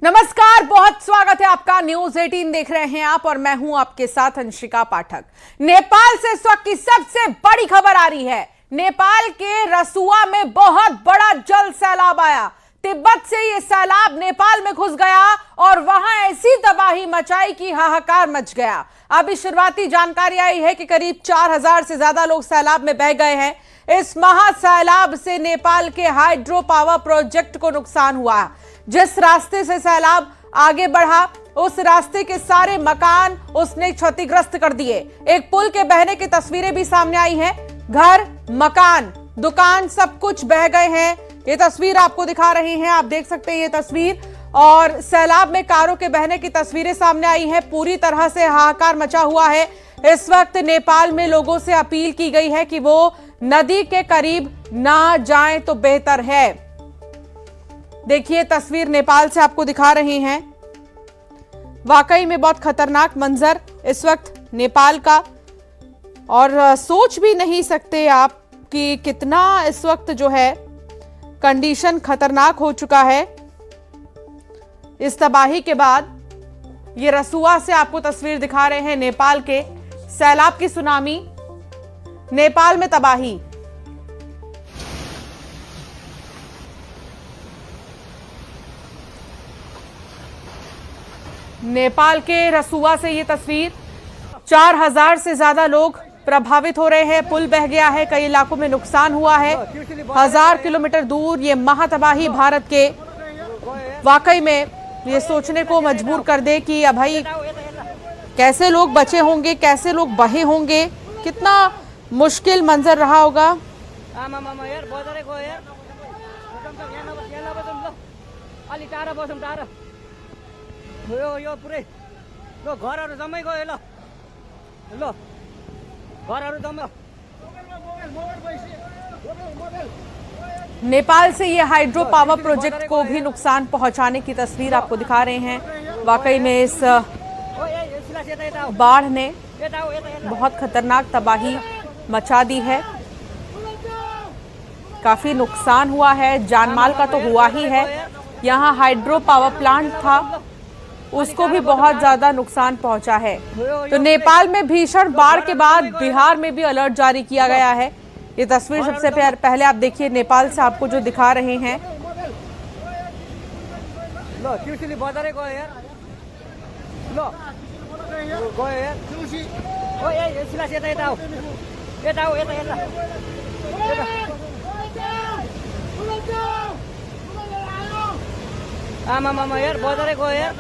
नमस्कार, बहुत स्वागत है आपका। न्यूज 18 देख रहे हैं आप और मैं हूं आपके साथ अंशिका पाठक। नेपाल से इस वक्त की सबसे बड़ी खबर आ रही है। नेपाल के रसुआ में बहुत बड़ा जल सैलाब आया। तिब्बत से ये सैलाब नेपाल में घुस गया और वहां ऐसी तबाही मचाई कि हाहाकार मच गया। अभी शुरुआती जानकारी आई है कि करीब 4000 से ज्यादा लोग सैलाब में बह गए हैं। इस महासैलाब से नेपाल के हाइड्रो पावर प्रोजेक्ट को नुकसान हुआ। जिस रास्ते से सैलाब आगे बढ़ा उस रास्ते के सारे मकान उसने क्षतिग्रस्त कर दिए। एक पुल के बहने की तस्वीरें भी सामने आई हैं। घर, मकान, दुकान सब कुछ बह गए हैं। ये तस्वीर आपको दिखा रहे हैं, आप देख सकते हैं ये तस्वीर। और सैलाब में कारों के बहने की तस्वीरें सामने आई हैं। पूरी तरह से हाहाकार मचा हुआ है। इस वक्त नेपाल में लोगों से अपील की गई है कि वो नदी के करीब ना जाएं तो बेहतर है। देखिए तस्वीर नेपाल से आपको दिखा रहे हैं। वाकई में बहुत खतरनाक मंजर इस वक्त नेपाल का, और सोच भी नहीं सकते आप कि कितना इस वक्त जो है कंडीशन खतरनाक हो चुका है। इस तबाही के बाद ये रसुआ से आपको तस्वीर दिखा रहे हैं नेपाल के। सैलाब की सुनामी, नेपाल में तबाही। नेपाल के रसुआ से ये तस्वीर। 4000 से ज्यादा लोग प्रभावित हो रहे हैं। पुल बह गया है, कई इलाकों में नुकसान हुआ है। 1000 किलोमीटर दूर ये महातबाही भारत के वाकई में ये सोचने को मजबूर कर दे कि अब भाई कैसे लोग बचे होंगे, कैसे लोग बहे होंगे, कितना मुश्किल मंजर रहा होगा। यो पुरै लो घरहरु जम्मै गयो ल लो घरहरु जम्मै। नेपाल से ये हाइड्रो पावर प्रोजेक्ट को भी नुकसान पहुंचाने की तस्वीर आपको दिखा रहे हैं। वाकई में इस बाढ़ ने बहुत खतरनाक तबाही मचा दी है। काफी नुकसान हुआ है, जानमाल का तो हुआ ही है। यहाँ हाइड्रो पावर प्लांट था, उसको भी बहुत ज्यादा नुकसान पहुंचा है। तो नेपाल में भीषण बाढ़ के बाद बिहार में भी अलर्ट जारी किया गया है। ये तस्वीर सबसे पहले आप देखिए नेपाल से आपको जो दिखा रहे हैं। लो ट्युसली बजारै गयो यार, लो गयो यार ट्युसी। ओ ए सिलास यता यता आऊ, यता आऊ, यता यता आमा मामा यार बजारै गयो यार।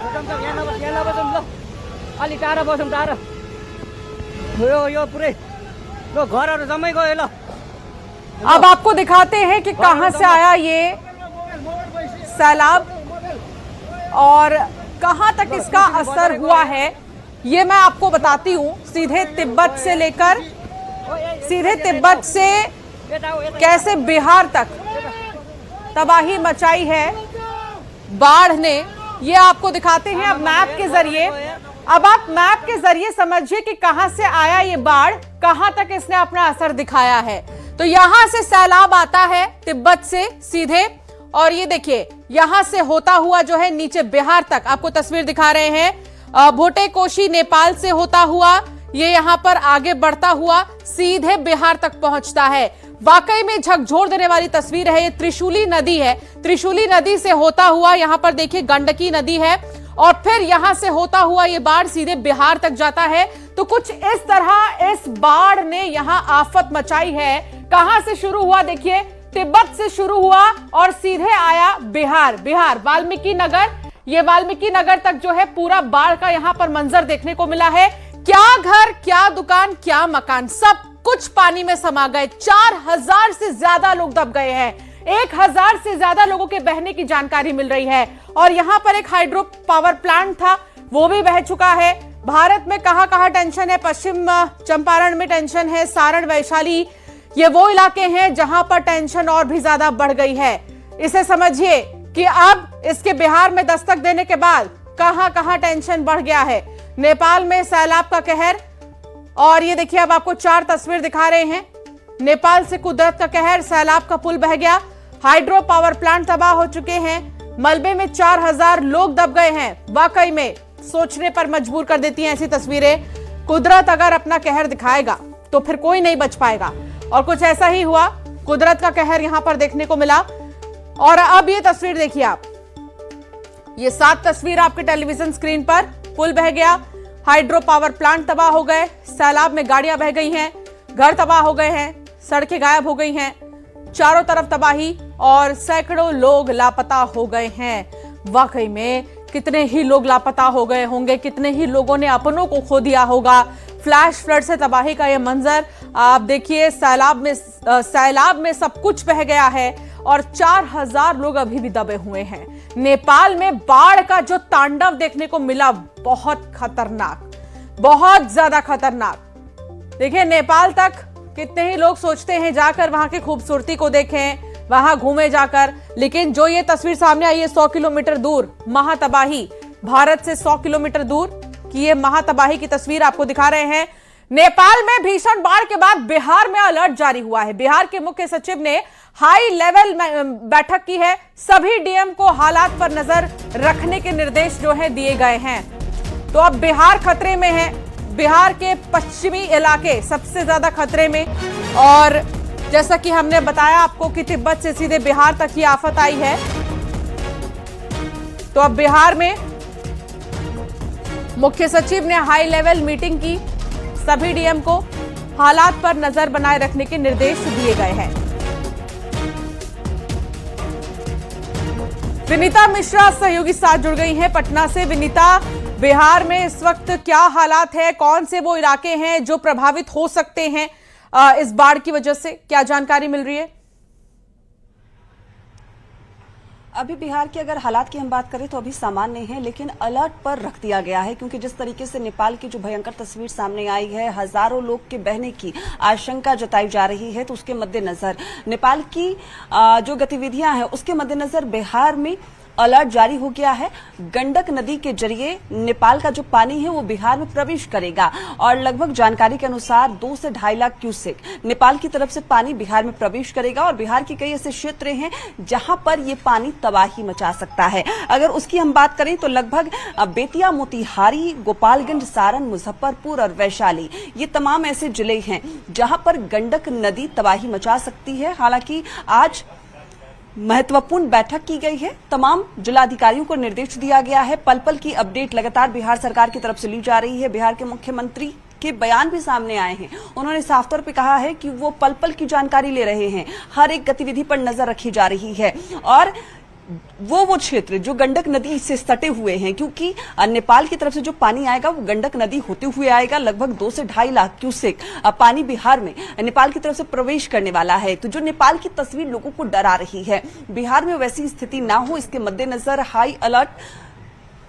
यहाँ नबसौँ ल, अलि टाढा बसौँ, टाढा। यो पुरै लो घरहरु जम्मै गयो ल। अब आपको दिखाते हैं कि कहां से आया ये सैलाब और कहां तक इसका असर हुआ है। ये मैं आपको बताती हूं। सीधे तिब्बत से लेकर तिब्बत से कैसे बिहार तक तबाही मचाई है बाढ़ ने, ये आपको दिखाते हैं अब मैप के जरिए। अब आप मैप के जरिए समझिए कि कहां से आया ये बाढ़, कहां तक इसने अपना असर दिखाया है। तो यहां से सैलाब आता है तिब्बत से सीधे, और ये देखिए यहां से होता हुआ जो है नीचे बिहार तक आपको तस्वीर दिखा रहे हैं। भोटेकोशी नेपाल से होता हुआ ये यहां पर आगे बढ़ता हुआ सीधे बिहार तक पहुंचता है। वाकई में झकझोर देने वाली तस्वीर है। ये त्रिशूली नदी है। त्रिशूली नदी से होता हुआ यहां पर देखिए गंडकी नदी है, और फिर यहां से होता हुआ ये बाढ़ सीधे बिहार तक जाता है। तो कुछ इस तरह इस बाढ़ ने यहां आफत मचाई है। कहां से शुरू हुआ देखिए, तिब्बत से शुरू हुआ और सीधे आया बिहार वाल्मीकि नगर। ये वाल्मीकि नगर तक जो है पूरा बाढ़ का यहां पर मंजर देखने को मिला है। क्या घर, क्या दुकान, क्या मकान, सब कुछ पानी में समा गए। 4000 से ज्यादा लोग दब गए हैं। 1000 से ज्यादा लोगों के बहने की जानकारी मिल रही है। और यहां पर एक हाइड्रो पावर प्लांट था, वो भी बह चुका है। भारत में कहां टेंशन है, पश्चिम चंपारण में टेंशन है, सारण, वैशाली, ये वो इलाके हैं जहां पर टेंशन और भी ज्यादा बढ़ गई है। इसे समझिए कि अब इसके बिहार में दस्तक देने के बाद कहां टेंशन बढ़ गया है। नेपाल में सैलाब का कहर, और ये देखिए अब आपको 4 तस्वीर दिखा रहे हैं। नेपाल से कुदरत का कहर, सैलाब का पुल बह गया, हाइड्रो पावर प्लांट तबाह हो चुके हैं, मलबे में 4000 लोग दब गए हैं। वाकई में सोचने पर मजबूर कर देती हैं ऐसी तस्वीरें। कुदरत अगर अपना कहर दिखाएगा तो फिर कोई नहीं बच पाएगा, और कुछ ऐसा ही हुआ। कुदरत का कहर यहां पर देखने को मिला। और अब ये तस्वीर देखिए आप, ये 7 तस्वीर आपके टेलीविजन स्क्रीन पर। पुल बह गया, हाइड्रो पावर प्लांट तबाह हो गए, सैलाब में गाड़ियां बह गई हैं, घर तबाह हो गए हैं, सड़कें गायब हो गई हैं, चारों तरफ तबाही और सैकड़ों लोग लापता हो गए हैं। वाकई में कितने ही लोग लापता हो गए होंगे, कितने ही लोगों ने अपनों को खो दिया होगा। फ्लैश फ्लड से तबाही का यह मंजर आप देखिए। सैलाब में सब कुछ बह गया है और 4000 लोग अभी भी दबे हुए हैं। नेपाल में बाढ़ का जो तांडव देखने को मिला, बहुत खतरनाक, बहुत ज्यादा खतरनाक। देखिए, नेपाल तक कितने ही लोग सोचते हैं जाकर वहां की खूबसूरती को देखें, वहां घूमे जाकर, लेकिन जो ये तस्वीर सामने आई है 100 किलोमीटर दूर, महातबाही, भारत से 100 किलोमीटर दूर की ये महातबाही की तस्वीर आपको दिखा रहे हैं। नेपाल में भीषण बाढ़ के बाद बिहार में अलर्ट जारी हुआ है। बिहार के मुख्य सचिव ने हाई लेवल बैठक की है। सभी डीएम को हालात पर नजर रखने के निर्देश जो है दिए गए हैं। तो अब बिहार खतरे में है। बिहार के पश्चिमी इलाके सबसे ज्यादा खतरे में, और जैसा कि हमने बताया आपको कि तिब्बत से सीधे बिहार तक ये आफत आई है। तो अब बिहार में मुख्य सचिव ने हाई लेवल मीटिंग की। सभी डीएम को हालात पर नजर बनाए रखने के निर्देश दिए गए हैं। विनीता मिश्रा सहयोगी साथ जुड़ गई हैं पटना से। विनीता, बिहार में इस वक्त क्या हालात है, कौन से वो इलाके हैं जो प्रभावित हो सकते हैं इस बाढ़ की वजह से, क्या जानकारी मिल रही है? अभी बिहार के अगर हालात की हम बात करें तो अभी सामान्य है, लेकिन अलर्ट पर रख दिया गया है, क्योंकि जिस तरीके से नेपाल की जो भयंकर तस्वीर सामने आई है, हजारों लोग के बहने की आशंका जताई जा रही है, तो उसके मद्देनजर नेपाल की जो गतिविधियां हैं उसके मद्देनजर बिहार में अलर्ट जारी हो गया है। गंडक नदी के जरिए नेपाल का जो पानी है वो बिहार में प्रवेश करेगा, और लगभग जानकारी के अनुसार 2 से 2.5 लाख क्यूसेक नेपाल की तरफ से पानी बिहार में प्रवेश करेगा। और बिहार के कई ऐसे क्षेत्र हैं जहां पर ये पानी तबाही मचा सकता है। अगर उसकी हम बात करें तो लगभग बेतिया, मोतिहारी, गोपालगंज, सारण, मुजफ्फरपुर और वैशाली, ये तमाम ऐसे जिले हैं जहां पर गंडक नदी तबाही मचा सकती है। हालांकि आज महत्वपूर्ण बैठक की गई है, तमाम जिलाधिकारियों को निर्देश दिया गया है। पल पल की अपडेट लगातार बिहार सरकार की तरफ से ली जा रही है। बिहार के मुख्यमंत्री के बयान भी सामने आए हैं। उन्होंने साफ तौर पे कहा है कि वो पल पल की जानकारी ले रहे हैं, हर एक गतिविधि पर नजर रखी जा रही है। और वो क्षेत्र जो गंडक नदी से सटे हुए हैं, क्योंकि नेपाल की तरफ से जो पानी आएगा वो गंडक नदी होते हुए आएगा। लगभग 2 से 2.5 लाख क्यूसेक पानी बिहार में नेपाल की तरफ से प्रवेश करने वाला है। तो जो नेपाल की तस्वीर लोगों को डरा रही है, बिहार में वैसी स्थिति ना हो, इसके मद्देनजर हाई अलर्ट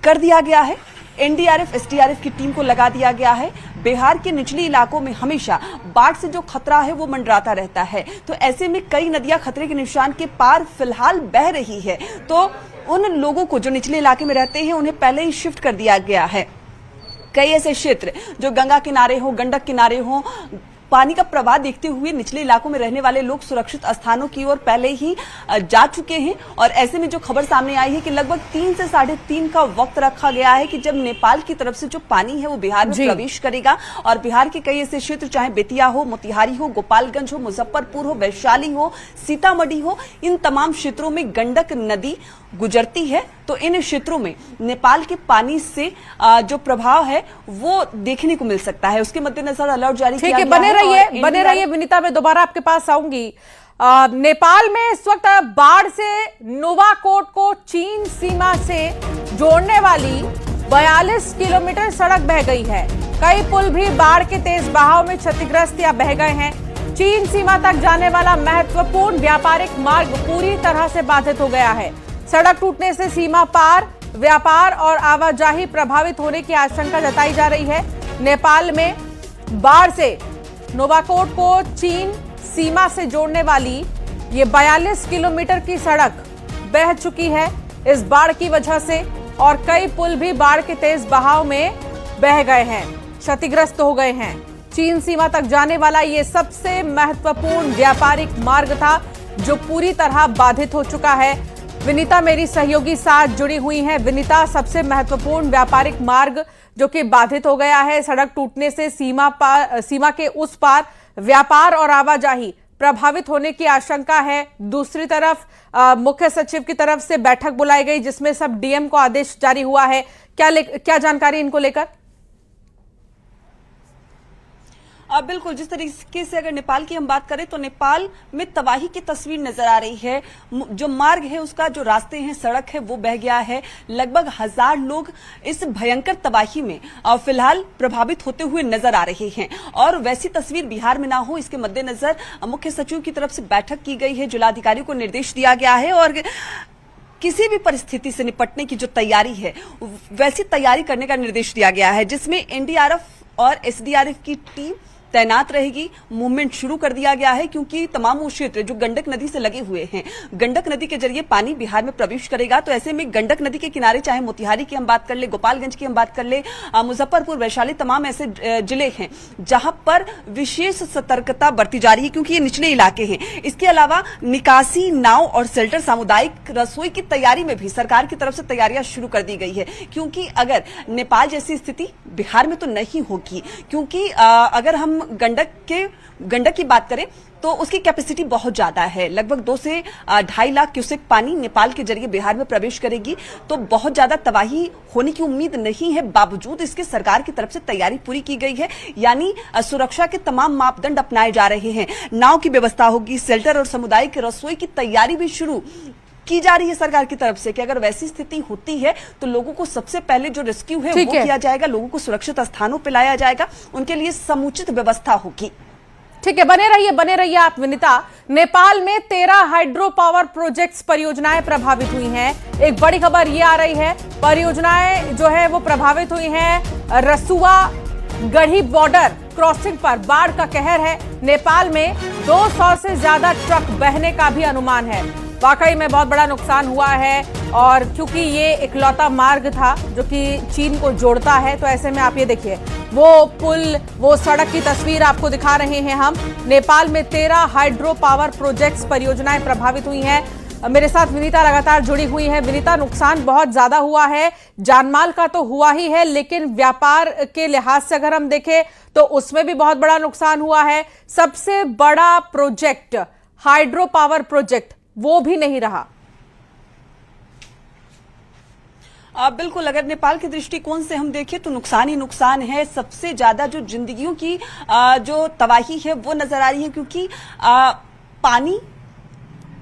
कर दिया गया है। एनडीआरएफ, एसडीआरएफ की टीम को लगा दिया गया है। बिहार के निचले इलाकों में हमेशा बाढ़ से जो खतरा है वो मंडराता रहता है, तो ऐसे में कई नदियां खतरे के निशान के पार फिलहाल बह रही है। तो उन लोगों को जो निचले इलाके में रहते हैं उन्हें पहले ही शिफ्ट कर दिया गया है। कई ऐसे क्षेत्र जो गंगा किनारे हो, गंडक किनारे हो, पानी का प्रवाह देखते हुए निचले इलाकों में रहने वाले लोग सुरक्षित स्थानों की ओर पहले ही जा चुके हैं। और ऐसे में जो खबर सामने आई है कि लगभग 3 से 3.5 का वक्त रखा गया है कि जब नेपाल की तरफ से जो पानी है वो बिहार में प्रवेश करेगा। और बिहार के कई ऐसे क्षेत्र, चाहे बेतिया हो, मोतिहारी हो, गोपालगंज हो, मुजफ्फरपुर हो, वैशाली हो, सीतामढ़ी हो, इन तमाम क्षेत्रों में गंडक नदी गुजरती है। तो इन क्षेत्रों में नेपाल के पानी से जो प्रभाव है वो देखने को मिल सकता है। उसके मद्देनजर अलर्ट जारी किया गया है। बने रहिए विनीता, मैं दोबारा आपके पास आऊंगी। नेपाल में इस वक्त बाढ़ से नोवाकोट को चीन सीमा से जोड़ने वाली 42 किलोमीटर सड़क बह गई है। कई पुल भी बाढ़ के तेज बहाव में क्षतिग्रस्त या बह गए हैं। चीन सीमा तक जाने वाला महत्वपूर्ण व्यापारिक मार्ग पूरी तरह से बाधित हो गया है। सड़क टूटने से सीमा पार व्यापार और आवाजाही प्रभावित होने की आशंका जताई जा रही है। नेपाल में बाढ़ से नोवाकोट को चीन सीमा से जोड़ने वाली ये 42 किलोमीटर की सड़क बह चुकी है इस बाढ़ की वजह से, और कई पुल भी बाढ़ के तेज बहाव में बह गए हैं, क्षतिग्रस्त हो गए हैं। चीन सीमा तक जाने वाला ये सबसे महत्वपूर्ण व्यापारिक मार्ग था जो पूरी तरह बाधित हो चुका है। विनीता मेरी सहयोगी साथ जुड़ी हुई हैं। विनीता, सबसे महत्वपूर्ण व्यापारिक मार्ग जो कि बाधित हो गया है सड़क टूटने से, सीमा के उस पार व्यापार और आवाजाही प्रभावित होने की आशंका है। दूसरी तरफ मुख्य सचिव की तरफ से बैठक बुलाई गई जिसमें सब डीएम को आदेश जारी हुआ है। क्या जानकारी इनको लेकर? बिल्कुल, जिस तरीके से अगर नेपाल की हम बात करें तो नेपाल में तबाही की तस्वीर नजर आ रही है। जो मार्ग है उसका, जो रास्ते हैं, सड़क है, वो बह गया है। लगभग 1000 लोग इस भयंकर तबाही में फिलहाल प्रभावित होते हुए नजर आ रहे हैं। और वैसी तस्वीर बिहार में ना हो, इसके मद्देनजर मुख्य सचिव की तरफ से बैठक की गई है। जिलाधिकारी को निर्देश दिया गया है और किसी भी परिस्थिति से निपटने की जो तैयारी है वैसी तैयारी करने का निर्देश दिया गया है, जिसमें एनडीआरएफ और एसडीआरएफ की टीम तैनात रहेगी। मूवमेंट शुरू कर दिया गया है क्योंकि तमाम वो क्षेत्र जो गंडक नदी से लगे हुए हैं, गंडक नदी के जरिए पानी बिहार में प्रवेश करेगा। तो ऐसे में गंडक नदी के किनारे, चाहे मोतिहारी की हम बात कर ले, गोपालगंज की हम बात कर ले, मुजफ्फरपुर, वैशाली, तमाम ऐसे जिले हैं जहां पर विशेष सतर्कता बरती जा रही है क्योंकि ये निचले इलाके हैं। इसके अलावा निकासी नाव और शेल्टर, सामुदायिक रसोई की तैयारी में भी सरकार की तरफ से तैयारियां शुरू कर दी गई है क्योंकि अगर नेपाल जैसी स्थिति बिहार में तो नहीं होगी, क्योंकि अगर हम गंडक की बात करें तो उसकी कैपेसिटी बहुत ज्यादा है। लगभग 2 से 2.5 लाख क्यूसेक पानी नेपाल के जरिए बिहार में प्रवेश करेगी। तो बहुत ज्यादा तबाही होने की उम्मीद नहीं है। बावजूद इसके सरकार की तरफ से तैयारी पूरी की गई है, यानी सुरक्षा के तमाम मापदंड अपनाए जा रहे हैं। नाव की व्यवस्था होगी, शेल्टर और सामुदायिक रसोई की तैयारी भी शुरू की जा रही है सरकार की तरफ से कि अगर वैसी स्थिति होती है तो लोगों को सबसे पहले जो रेस्क्यू है वो किया जाएगा, लोगों को सुरक्षित स्थानों पर लाया जाएगा, उनके लिए समुचित व्यवस्था होगी। ठीक है, बने रहिए आप विनीता। नेपाल में 13 हाइड्रो पावर प्रोजेक्ट्स परियोजनाएं प्रभावित हुई हैं। एक बड़ी खबर ये आ रही है, परियोजनाएं जो है वो प्रभावित हुई हैं। रसुआ गढ़ी बॉर्डर क्रॉसिंग पर बाढ़ का कहर है। नेपाल में 200 से ज्यादा ट्रक बहने का भी अनुमान है। वाकई में बहुत बड़ा नुकसान हुआ है और क्योंकि ये इकलौता मार्ग था जो कि चीन को जोड़ता है, तो ऐसे में आप ये देखिए वो पुल, वो सड़क की तस्वीर आपको दिखा रहे हैं हम। नेपाल में 13 हाइड्रो पावर प्रोजेक्ट्स परियोजनाएं प्रभावित हुई हैं। मेरे साथ विनीता लगातार जुड़ी हुई है। विनीता, नुकसान बहुत ज्यादा हुआ है, जानमाल का तो हुआ ही है, लेकिन व्यापार के लिहाज से अगर हम देखें तो उसमें भी बहुत बड़ा नुकसान हुआ है। सबसे बड़ा प्रोजेक्ट हाइड्रो पावर प्रोजेक्ट वो भी नहीं रहा। बिल्कुल, अगर नेपाल के दृष्टिकोण से हम देखें तो नुकसान ही नुकसान है। सबसे ज्यादा जो जिंदगियों की जो तबाही है वो नजर आ रही है क्योंकि पानी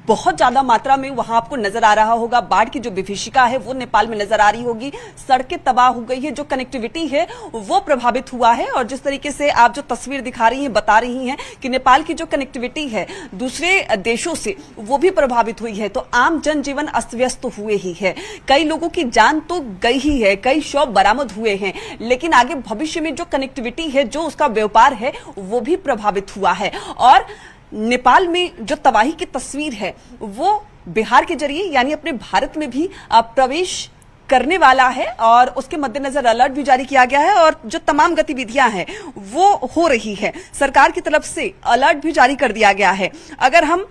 बहुत ज्यादा मात्रा में वहां आपको नजर आ रहा होगा। बाढ़ की जो विभीषिका है वो नेपाल में नजर आ रही होगी। सड़कें तबाह हो गई है, जो कनेक्टिविटी है वो प्रभावित हुआ है। और जिस तरीके से आप जो तस्वीर दिखा रही हैं, बता रही हैं कि नेपाल की जो कनेक्टिविटी है दूसरे देशों से वो भी प्रभावित हुई है। तो आम जनजीवन अस्त व्यस्त हुए ही है। कई लोगों की जान तो गई ही है, कई शव बरामद हुए हैं, लेकिन आगे भविष्य में जो कनेक्टिविटी है, जो उसका व्यापार है, वो भी प्रभावित हुआ है। और नेपाल में जो तबाही की तस्वीर है वो बिहार के जरिए यानी अपने भारत में भी प्रवेश करने वाला है और उसके मद्देनजर अलर्ट भी जारी किया गया है और जो तमाम गतिविधियां हैं वो हो रही है। सरकार की तरफ से अलर्ट भी जारी कर दिया गया है। अगर हम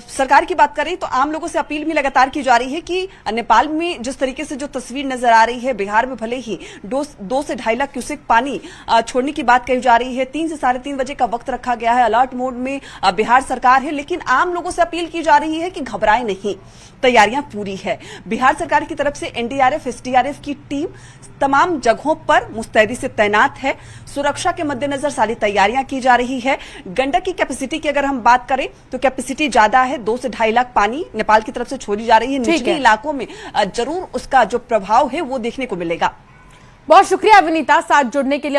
सरकार की बात करें तो आम लोगों से अपील भी लगातार की जा रही है कि नेपाल में जिस तरीके से जो तस्वीर नजर आ रही है, बिहार में भले ही 2 से 2.5 लाख क्यूसेक पानी छोड़ने की बात कही जा रही है, 3 से 3:30 बजे का वक्त रखा गया है, अलर्ट मोड में बिहार सरकार है, लेकिन आम लोगों से अपील की जा रही है कि घबराएं नहीं, तैयारियां पूरी है। बिहार सरकार की तरफ से एनडीआरएफ, एसडीआरएफ की टीम तमाम जगहों पर मुस्तैदी से तैनात है। सुरक्षा के मद्देनजर सारी तैयारियां की जा रही है। गंडक की कैपेसिटी की अगर हम बात करें तो कैपेसिटी ज्यादा है, 2 से 2.5 लाख पानी नेपाल की तरफ से छोड़ी जा रही है। निचले इलाकों में जरूर उसका जो प्रभाव है वो देखने को मिलेगा। बहुत शुक्रिया विनीता साथ जुड़ने के लिए।